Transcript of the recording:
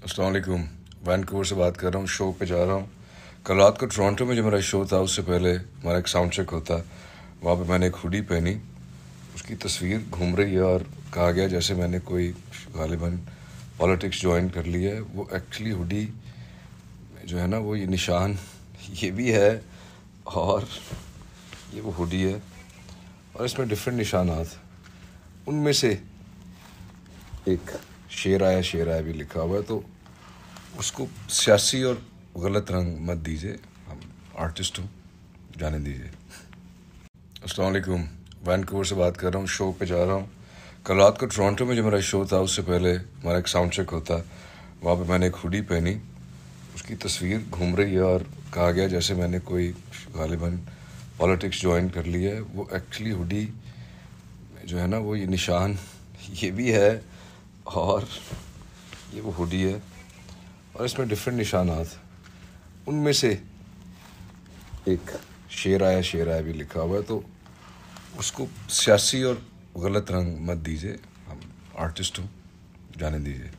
अस्सलाम वालेकुम। वैनकूवर से बात कर रहा हूँ, शो पे जा रहा हूँ। कल रात को टोरंटो में जो मेरा शो था उससे पहले हमारा एक साउंड चेक होता, वहाँ पे मैंने एक हुडी पहनी, उसकी तस्वीर घूम रही है और कहा गया जैसे मैंने कोई गालिबन पॉलिटिक्स ज्वाइन कर लिया है। वो एक्चुअली हुडी जो है ना, वो ये निशान ये भी है और ये वो हुडी है और इसमें डिफरेंट निशानात, उनमें से एक शेर आया भी लिखा हुआ है। तो उसको सियासी और गलत रंग मत दीजिए, हम आर्टिस्ट हूँ, जाने दीजिए। अस्सलाम वालेकुम। वैनकूवर से बात कर रहा हूँ, शो पे जा रहा हूँ। कल रात को टोरंटो में जो मेरा शो था उससे पहले हमारा एक साउंड चेक होता, वहाँ पे मैंने एक हुडी पहनी, उसकी तस्वीर घूम रही है और कहा गया जैसे मैंने कोई गालिबन पॉलिटिक्स ज्वाइन कर लिया है। वो एक्चुअली हुडी जो है ना, वो ये निशान ये भी है और ये वो हुडी है और इसमें डिफरेंट निशानात, उनमें से एक शेर आया भी लिखा हुआ है। तो उसको सियासी और गलत रंग मत दीजिए, हम आर्टिस्ट हूँ, जाने दीजिए।